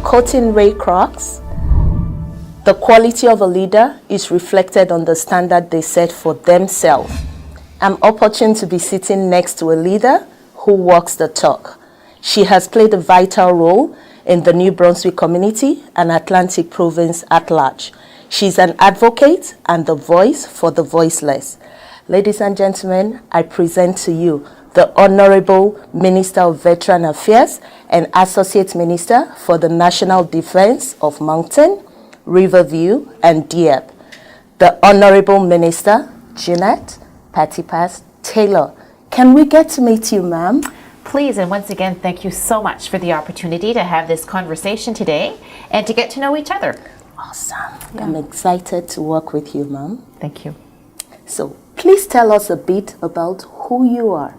Quoting Ray Croc, the quality of a leader is reflected on the standard they set for themselves. I'm opportune to be sitting next to a leader who walks the talk. She has played a vital role in the New Brunswick community and Atlantic Province at large. She's an advocate and the voice for the voiceless. Ladies and gentlemen, I present to you the Honourable Minister of Veteran Affairs and Associate Minister for the National Defence of Moncton, Riverview and Dieppe, the Honourable Minister, Ginette Petitpas Taylor. Can we get to meet you, ma'am? Please, and once again, thank you so much for the opportunity to have this conversation today and to get to know each other. Awesome. Yeah. I'm excited to work with you, ma'am. Thank you. So please tell us a bit about who you are.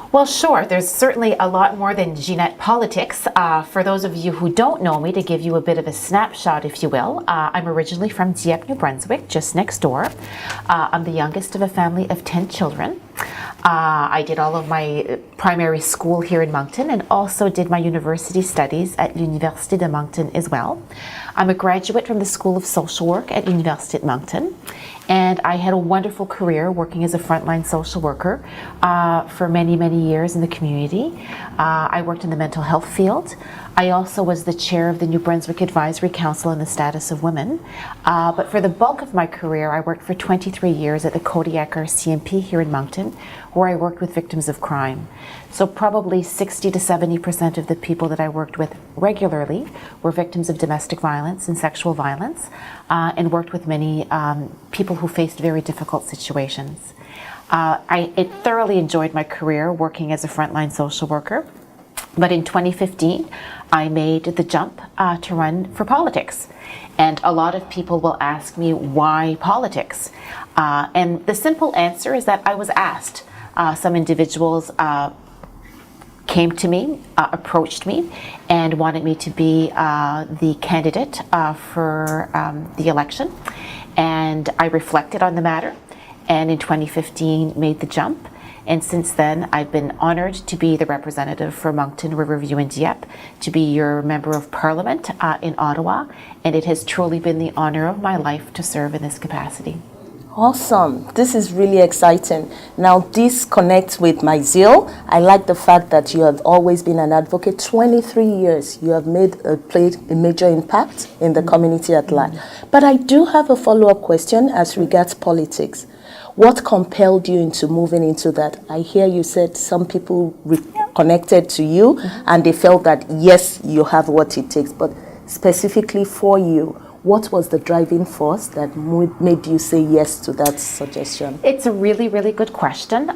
Well, sure. There's certainly a lot more than Ginette politics. For those of you who don't know me, to give you a bit of a snapshot, if you will, I'm originally from Dieppe, New Brunswick, just next door. I'm the youngest of a family of 10 children. I did all of my primary school here in Moncton and also did my university studies at L'Université de Moncton as well. I'm a graduate from the School of Social Work at Université de Moncton. And I had a wonderful career working as a frontline social worker for many, many years in the community. I worked in the mental health field. I also was the chair of the New Brunswick Advisory Council on the Status of Women. But for the bulk of my career, I worked for 23 years at the Kodiak RCMP here in Moncton, where I worked with victims of crime. So probably 60 to 70% of the people that I worked with regularly were victims of domestic violence and sexual violence, and worked with many people who faced very difficult situations. I thoroughly enjoyed my career working as a frontline social worker, but in 2015, I made the jump to run for politics. And a lot of people will ask me, why politics? And the simple answer is that I was asked. Some individuals came to me, approached me, and wanted me to be the candidate for the election. And I reflected on the matter, and in 2015 made the jump. And since then, I've been honored to be the representative for Moncton, Riverview and Dieppe, to be your member of parliament in Ottawa, and it has truly been the honor of my life to serve in this capacity. Awesome. This is really exciting. Now, this connects with my zeal. I like the fact that you have always been an advocate. 23 years, you have played a major impact in the community at large. But I do have a follow-up question as regards politics. What compelled you into moving into that? I hear you said some people connected to you and they felt that, yes, you have what it takes. But specifically for you, what was the driving force that made you say yes to that suggestion? It's a really, really good question.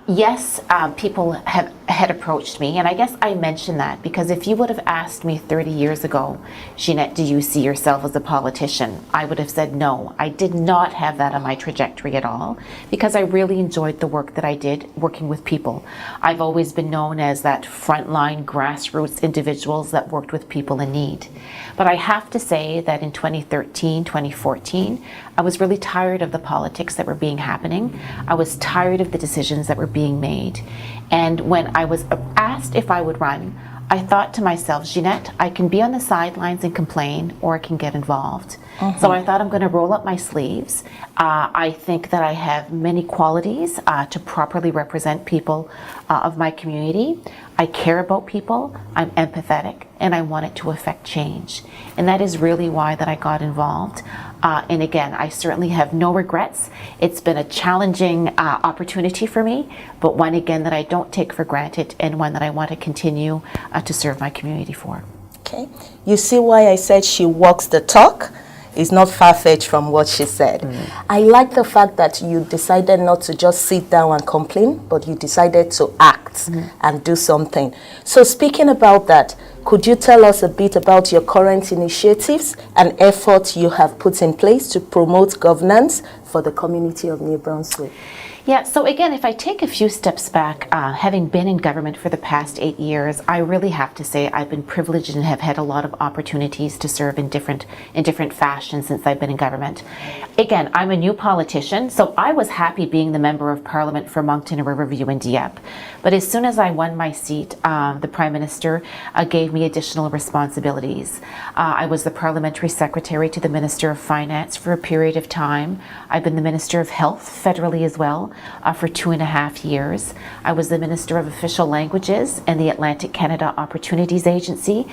Yes, people had approached me, and I guess I mentioned that because if you would have asked me 30 years ago, Ginette, do you see yourself as a politician? I would have said no. I did not have that on my trajectory at all because I really enjoyed the work that I did working with people. I've always been known as that frontline grassroots individuals that worked with people in need. But I have to say that in 2013, 2014, I was really tired of the politics that were being happening. I was tired of the decisions that were being made. And when I was asked if I would run, I thought to myself, Ginette, I can be on the sidelines and complain, or I can get involved. So I thought I'm going to roll up my sleeves. I think that I have many qualities to properly represent people of my community. I care about people, I'm empathetic, and I want it to affect change. And that is really why that I got involved. And again, I certainly have no regrets. It's been a challenging opportunity for me, but one again that I don't take for granted and one that I want to continue to serve my community for. Okay. You see why I said she walks the talk? It's not far-fetched from what she said. I like the fact that you decided not to just sit down and complain, but you decided to act and do something. So speaking about that, could you tell us a bit about your current initiatives and efforts you have put in place to promote governance for the community of New Brunswick? Yeah, so again, if I take a few steps back, having been in government for the past 8 years, I really have to say I've been privileged and have had a lot of opportunities to serve in different fashions since I've been in government. Again, I'm a new politician, so I was happy being the Member of Parliament for Moncton and Riverview and Dieppe. But as soon as I won my seat, the Prime Minister gave me additional responsibilities. I was the Parliamentary Secretary to the Minister of Finance for a period of time. I've been the Minister of Health federally as well for 2.5 years. I was the Minister of Official Languages and the Atlantic Canada Opportunities Agency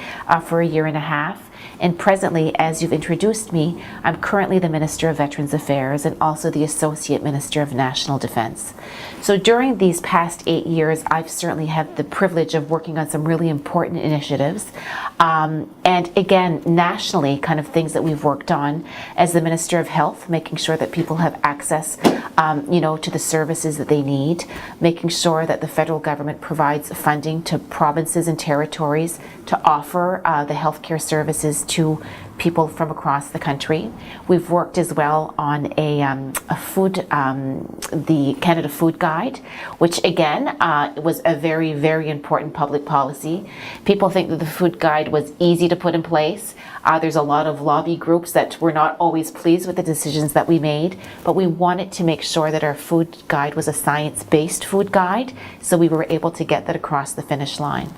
for 1.5 years. And presently, as you've introduced me, I'm currently the Minister of Veterans Affairs and also the Associate Minister of National Defence. So during these past 8 years, I've certainly had the privilege of working on some really important initiatives. And again, nationally, kind of things that we've worked on as the Minister of Health, making sure that people have access, to the services that they need, making sure that the federal government provides funding to provinces and territories to offer the healthcare services to people from across the country. We've worked as well on the Canada Food Guide, which again was a very, very important public policy. People think that the food guide was easy to put in place. There's a lot of lobby groups that were not always pleased with the decisions that we made, but we wanted to make sure that our food guide was a science-based food guide, so we were able to get that across the finish line.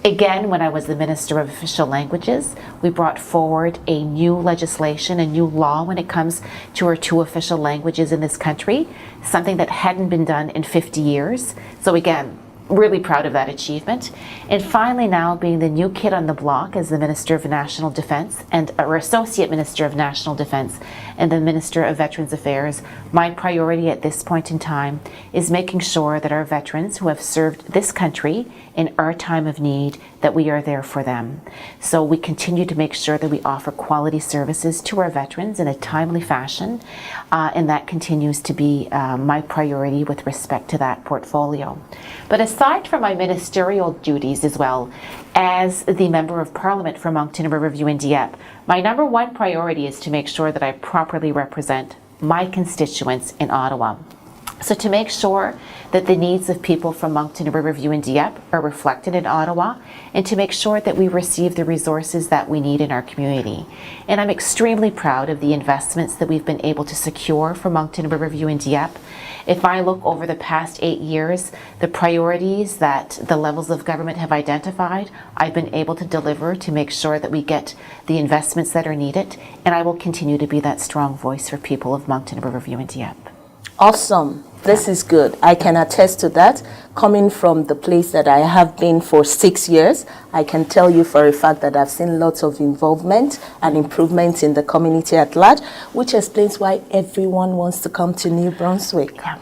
Again, when I was the Minister of Official Languages, we brought forward a new legislation, a new law when it comes to our 2 official languages in this country, something that hadn't been done in 50 years. So again, really proud of that achievement. And finally now, being the new kid on the block as the Minister of National Defence or Associate Minister of National Defence and the Minister of Veterans Affairs, my priority at this point in time is making sure that our veterans who have served this country in our time of need, that we are there for them. So we continue to make sure that we offer quality services to our veterans in a timely fashion, and that continues to be my priority with respect to that portfolio. But aside from my ministerial duties as well, as the Member of Parliament for Moncton, Riverview and Dieppe, my number 1 priority is to make sure that I properly represent my constituents in Ottawa. So to make sure that the needs of people from Moncton, Riverview and Dieppe are reflected in Ottawa, and to make sure that we receive the resources that we need in our community. And I'm extremely proud of the investments that we've been able to secure for Moncton, Riverview and Dieppe. If I look over the past 8 years, the priorities that the levels of government have identified, I've been able to deliver to make sure that we get the investments that are needed, and I will continue to be that strong voice for people of Moncton, Riverview and Dieppe. Awesome. This is good. I can attest to that. Coming from the place that I have been for 6 years, I can tell you for a fact that I've seen lots of involvement and improvement in the community at large, which explains why everyone wants to come to New Brunswick. Yeah.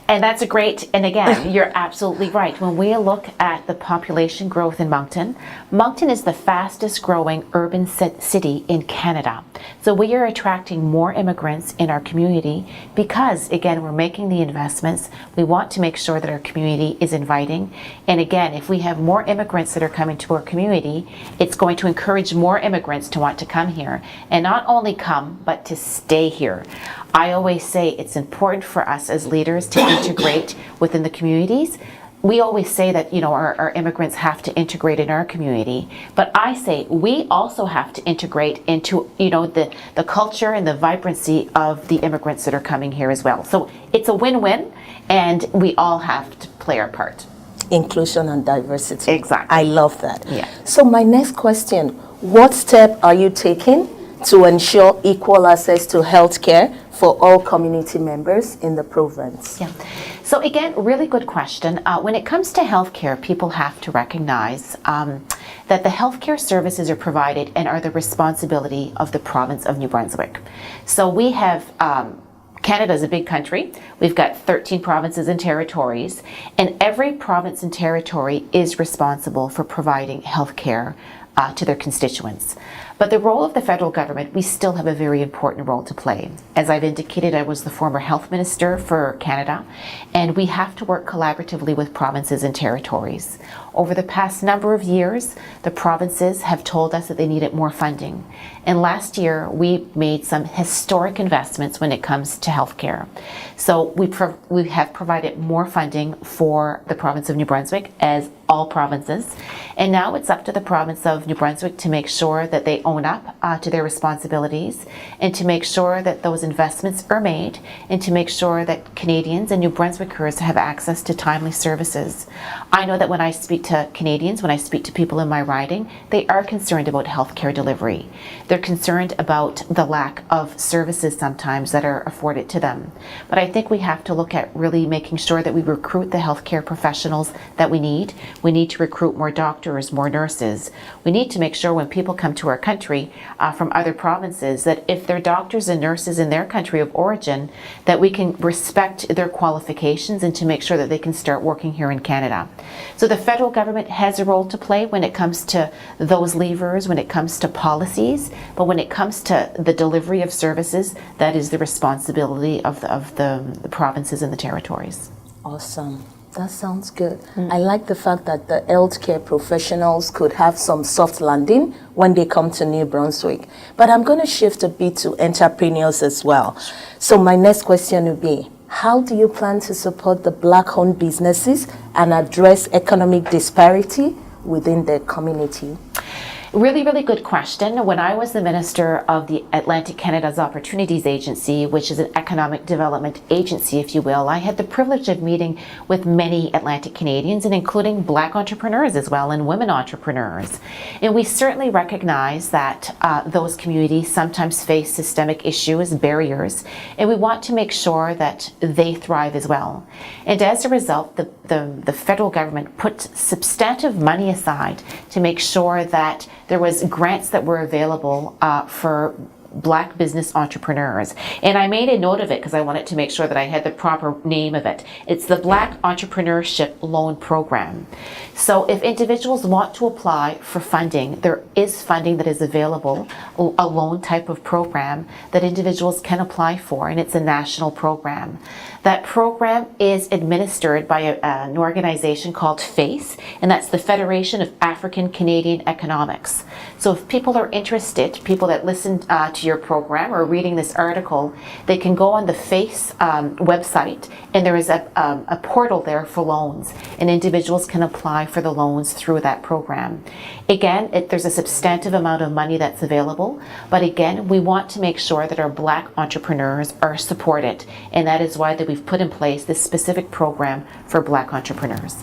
And that's a great, and again, you're absolutely right. When we look at the population growth in Moncton, Moncton is the fastest growing urban city in Canada. So we are attracting more immigrants in our community because, again, we're making the investments. We want to make sure that our community is inviting. And again, if we have more immigrants that are coming to our community, it's going to encourage more immigrants to want to come here. And not only come, but to stay here. I always say it's important for us as leaders to integrate within the communities. We always say that, our immigrants have to integrate in our community, but I say we also have to integrate into, the culture and the vibrancy of the immigrants that are coming here as well. So it's a win-win, and we all have to play our part. Inclusion and diversity. Exactly. I love that. Yeah. So my next question, what step are you taking to ensure equal access to healthcare for all community members in the province? Yeah. So again, really good question. When it comes to healthcare, people have to recognize that the healthcare services are provided and are the responsibility of the province of New Brunswick. So we have Canada is a big country. We've got 13 provinces and territories, and every province and territory is responsible for providing healthcare to their constituents. But the role of the federal government, we still have a very important role to play. As I've indicated, I was the former health minister for Canada, and we have to work collaboratively with provinces and territories. Over the past number of years, the provinces have told us that they needed more funding. And last year, we made some historic investments when it comes to healthcare. So we have provided more funding for the province of New Brunswick, as all provinces. And now it's up to the province of New Brunswick to make sure that they own up to their responsibilities, and to make sure that those investments are made, and to make sure that Canadians and New Brunswickers have access to timely services. I know that when I speak to Canadians, when I speak to people in my riding, they are concerned about healthcare delivery. They're concerned about the lack of services sometimes that are afforded to them. But I think we have to look at really making sure that we recruit the healthcare professionals that we need. We need to recruit more doctors, more nurses. We need to make sure when people come to our country from other provinces, that if they're doctors and nurses in their country of origin, that we can respect their qualifications and to make sure that they can start working here in Canada. So the federal government has a role to play when it comes to those levers, when it comes to policies, but when it comes to the delivery of services, that is the responsibility of the provinces and the territories. Awesome. That sounds good. I like the fact that the healthcare professionals could have some soft landing when they come to New Brunswick. But I'm going to shift a bit to entrepreneurs as well. So my next question would be, how do you plan to support the Black-owned businesses and address economic disparity within their community? Really, really good question. When I was the Minister of the Atlantic Canada's Opportunities Agency, which is an economic development agency, if you will, I had the privilege of meeting with many Atlantic Canadians, and including Black entrepreneurs as well, and women entrepreneurs. And we certainly recognize that those communities sometimes face systemic issues, barriers, and we want to make sure that they thrive as well. And as a result, the federal government put substantive money aside to make sure that there was grants that were available for Black business entrepreneurs. And I made a note of it because I wanted to make sure that I had the proper name of it. It's the Black Entrepreneurship Loan Program. So if individuals want to apply for funding, there is funding that is available, a loan type of program that individuals can apply for, and it's a national program. That program is administered by an organization called FACE, and that's the Federation of African Canadian Economics. So if people are interested, people that listen to your program or reading this article, they can go on the FACE website, and there is a portal there for loans, and individuals can apply for the loans through that program. Again, there's a substantive amount of money that's available, but again, we want to make sure that our Black entrepreneurs are supported, and that is why that we've put in place this specific program for Black entrepreneurs.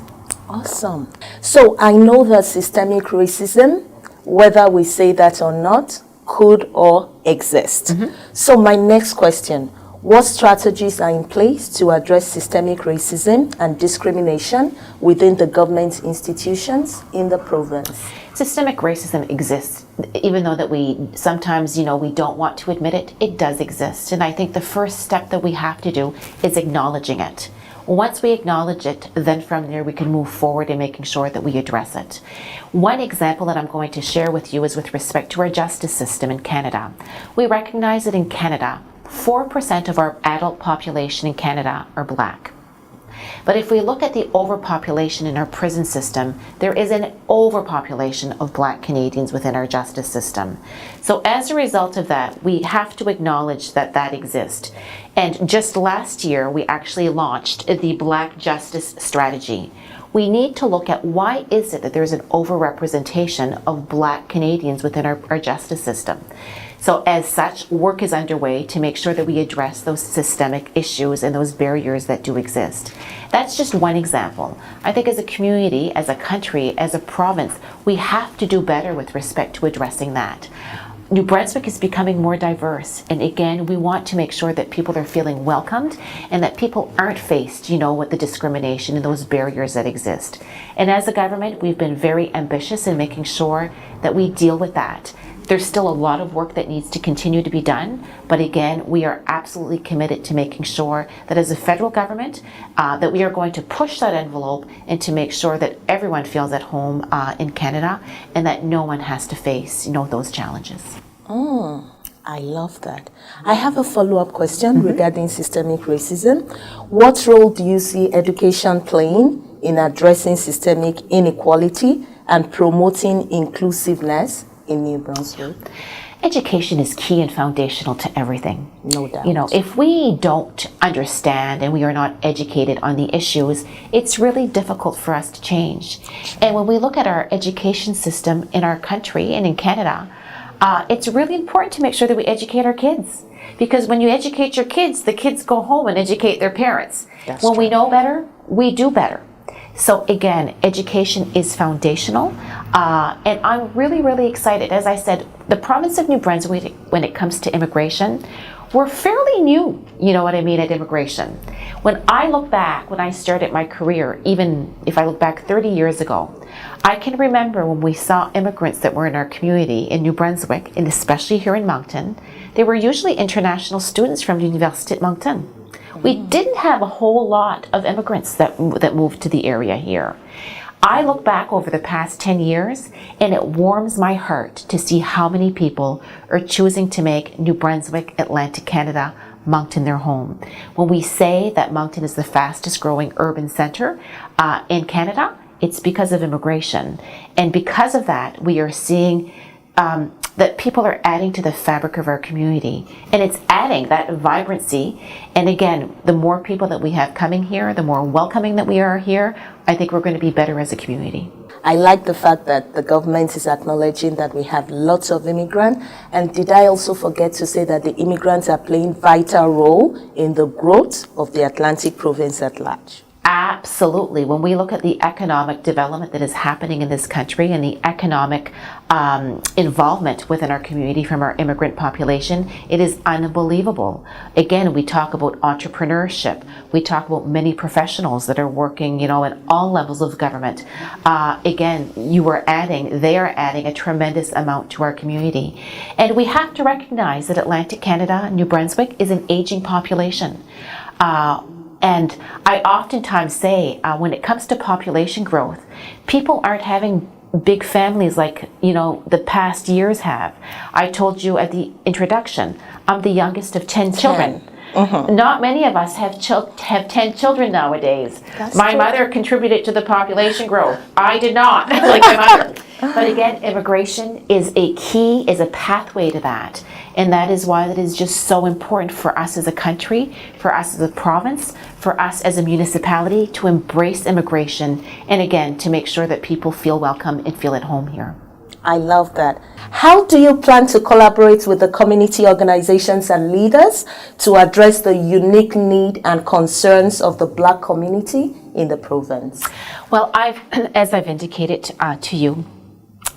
Awesome. So I know that systemic racism, whether we say that or not, could or exist. So my next question, what strategies are in place to address systemic racism and discrimination within the government institutions in the province? Systemic racism exists, even though that we sometimes, we don't want to admit it, it does exist. And I think the first step that we have to do is acknowledging it. Once we acknowledge it, then from there we can move forward in making sure that we address it. One example that I'm going to share with you is with respect to our justice system in Canada. We recognize that in Canada, 4% of our adult population in Canada are Black. But if we look at the overpopulation in our prison system, there is an overpopulation of Black Canadians within our justice system. So as a result of that, we have to acknowledge that that exists. And just last year, we actually launched the Black Justice Strategy. We need to look at why is it that there's an overrepresentation of Black Canadians within our justice system. So as such, work is underway to make sure that we address those systemic issues and those barriers that do exist. That's just one example. I think as a community, as a country, as a province, we have to do better with respect to addressing that. New Brunswick is becoming more diverse, and again, we want to make sure that people are feeling welcomed and that people aren't faced, with the discrimination and those barriers that exist. And as a government, we've been very ambitious in making sure that we deal with that There's still a lot of work that needs to continue to be done, but again, we are absolutely committed to making sure that as a federal government, that we are going to push that envelope and to make sure that everyone feels at home in Canada and that no one has to face, those challenges. I love that. I have a follow-up question regarding systemic racism. What role do you see education playing in addressing systemic inequality and promoting inclusiveness in New Brunswick? Education is key and foundational to everything. No doubt. If we don't understand and we are not educated on the issues, it's really difficult for us to change. And when we look at our education system in our country and in Canada, it's really important to make sure that we educate our kids. Because when you educate your kids, the kids go home and educate their parents. When we know better, we do better. So again, education is foundational, and I'm really, really excited. As I said, the province of New Brunswick, when it comes to immigration, we're fairly new, at immigration. When I look back, when I started my career, even if I look back 30 years ago, I can remember when we saw immigrants that were in our community in New Brunswick, and especially here in Moncton, they were usually international students from the Université de Moncton. We didn't have a whole lot of immigrants that moved to the area here. I look back over the past 10 years and it warms my heart to see how many people are choosing to make New Brunswick, Atlantic Canada, Moncton their home. When we say that Moncton is the fastest growing urban center in Canada, it's because of immigration. And because of that, we are seeing that people are adding to the fabric of our community, and it's adding that vibrancy. And again, the more people that we have coming here, the more welcoming that we are here, I think we're going to be better as a community. I like the fact that the government is acknowledging that we have lots of immigrants. And did I also forget to say that the immigrants are playing vital role in the growth of the Atlantic province at large? Absolutely. When we look at the economic development that is happening in this country and the economic involvement within our community from our immigrant population, it is unbelievable. Again, we talk about entrepreneurship. We talk about many professionals that are working, at all levels of government. Again, they are adding a tremendous amount to our community. And we have to recognize that Atlantic Canada, New Brunswick, is an aging population. And I oftentimes say, when it comes to population growth, people aren't having big families like, the past years have. I told you at the introduction, I'm the youngest of 10 children. Not many of us have 10 children nowadays. My mother contributed to the population growth. I did not, like my mother. But again, immigration is a pathway to that. And that is why it is just so important for us as a country, for us as a province, for us as a municipality to embrace immigration. And again, to make sure that people feel welcome and feel at home here. I love that. How do you plan to collaborate with the community organizations and leaders to address the unique need and concerns of the Black community in the province? Well, as I've indicated to you,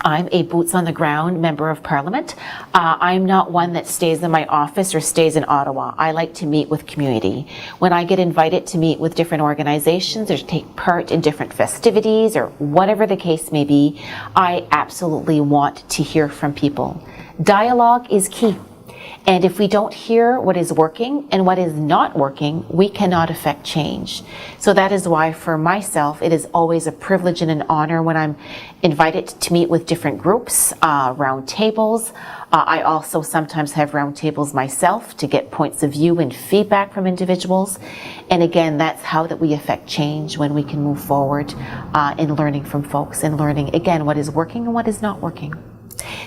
I'm a boots on the ground member of Parliament. I'm not one that stays in my office or stays in Ottawa. I like to meet with community. When I get invited to meet with different organizations or take part in different festivities or whatever the case may be, I absolutely want to hear from people. Dialogue is key. And if we don't hear what is working and what is not working, we cannot affect change. So that is why for myself, it is always a privilege and an honor when I'm invited to meet with different groups, round tables. I also sometimes have round tables myself to get points of view and feedback from individuals. And again, that's how that we affect change, when we can move forward in learning from folks and learning, again, what is working and what is not working.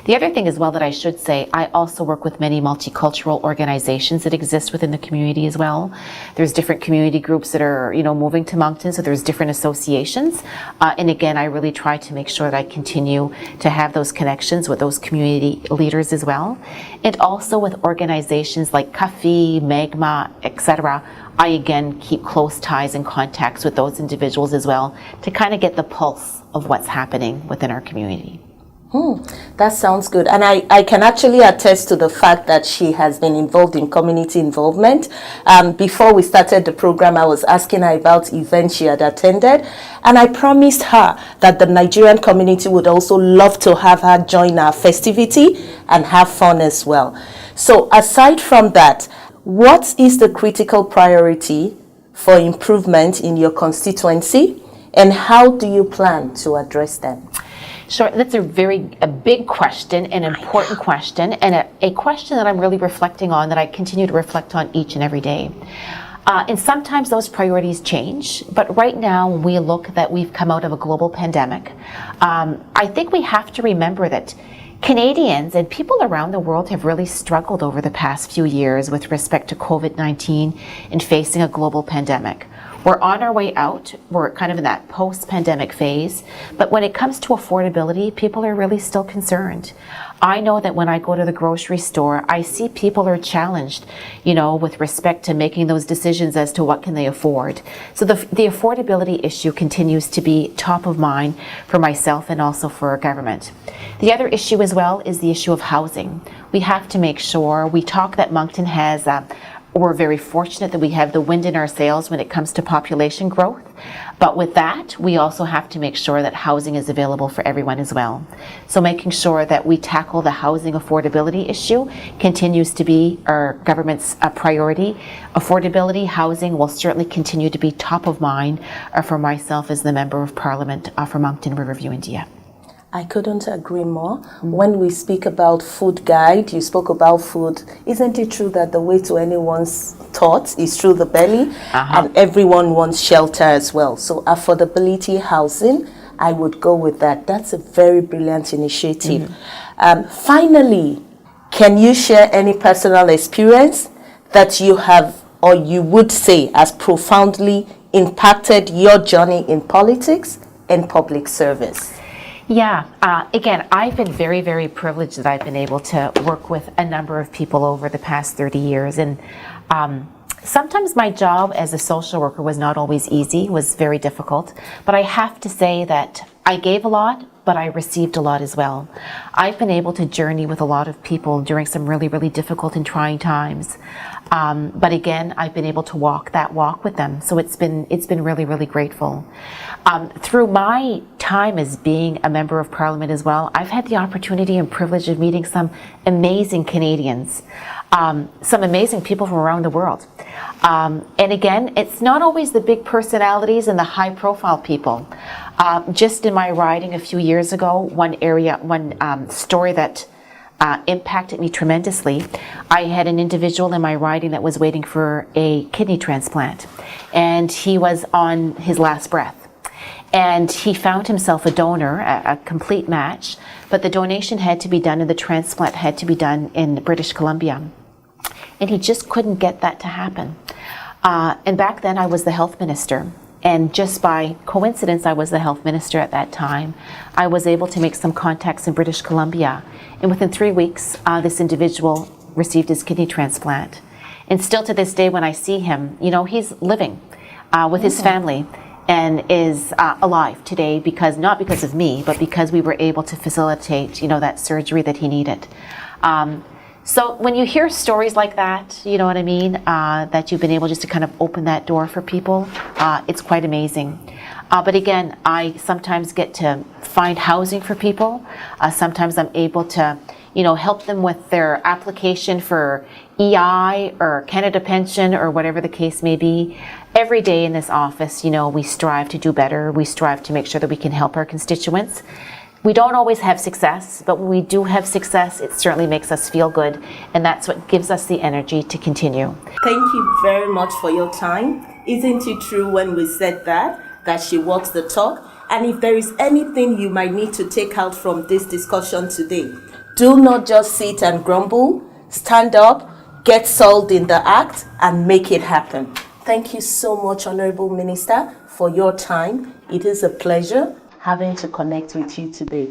The other thing as well that I should say, I also work with many multicultural organizations that exist within the community as well. There's different community groups that are, moving to Moncton, so there's different associations. And again, I really try to make sure that I continue to have those connections with those community leaders as well. And also with organizations like CAFI, Magma, etc. I again keep close ties and contacts with those individuals as well to kind of get the pulse of what's happening within our community. That sounds good. And I can actually attest to the fact that she has been involved in community involvement. Before we started the program, I was asking her about events she had attended. And I promised her that the Nigerian community would also love to have her join our festivity and have fun as well. So aside from that, what is the critical priority for improvement in your constituency? And how do you plan to address them? Sure, that's a big question, an important question, and a question that I'm really reflecting on, that I continue to reflect on each and every day. And sometimes those priorities change, but right now we look that we've come out of a global pandemic. I think we have to remember that Canadians and people around the world have really struggled over the past few years with respect to COVID-19 and facing a global pandemic. We're on our way out. We're kind of in that post-pandemic phase. But when it comes to affordability, people are really still concerned. I know that when I go to the grocery store, I see people are challenged, with respect to making those decisions as to what can they afford. So the affordability issue continues to be top of mind for myself and also for our government. The other issue as well is the issue of housing. We have to make sure, we talk that Moncton has we're very fortunate that we have the wind in our sails when it comes to population growth. But with that, we also have to make sure that housing is available for everyone as well. So making sure that we tackle the housing affordability issue continues to be our government's priority. Affordability, housing will certainly continue to be top of mind for myself as the Member of Parliament for Moncton, Riverview, India. I couldn't agree more. When we speak about food guide, you spoke about food. Isn't it true that the way to anyone's thoughts is through the belly? And everyone wants shelter as well. So affordability, housing, I would go with that. That's a very brilliant initiative. Finally, can you share any personal experience that you have or you would say has profoundly impacted your journey in politics and public service? Yeah, again, I've been very, very privileged that I've been able to work with a number of people over the past 30 years. And sometimes my job as a social worker was not always easy, was very difficult. But I have to say that I gave a lot, but I received a lot as well. I've been able to journey with a lot of people during some really, really difficult and trying times. But again, I've been able to walk that walk with them. So it's been really, really grateful. Through my time as being a Member of Parliament as well, I've had the opportunity and privilege of meeting some amazing Canadians, some amazing people from around the world. And again, it's not always the big personalities and the high profile people. Just in my riding a few years ago, one story that impacted me tremendously. I had an individual in my riding that was waiting for a kidney transplant, and he was on his last breath. And he found himself a donor, a complete match, but the donation had to be done and the transplant had to be done in British Columbia. And he just couldn't get that to happen. And back then I was the health minister. And just by coincidence, I was the health minister at that time. I was able to make some contacts in British Columbia. And within 3 weeks, this individual received his kidney transplant. And still to this day, when I see him, he's living with his family and is alive today not because of me, but because we were able to facilitate, that surgery that he needed. So when you hear stories like that, you know what I mean, that you've been able just to kind of open that door for people, it's quite amazing. But again, I sometimes get to find housing for people. Sometimes I'm able to, help them with their application for EI or Canada Pension or whatever the case may be. Every day in this office, we strive to do better. We strive to make sure that we can help our constituents. We don't always have success, but when we do have success, it certainly makes us feel good, and that's what gives us the energy to continue. Thank you very much for your time. Isn't it true when we said that she walks the talk? And if there is anything you might need to take out from this discussion today, do not just sit and grumble. Stand up, get sold in the act, and make it happen. Thank you so much, Honourable Minister, for your time. It is a pleasure having to connect with you today.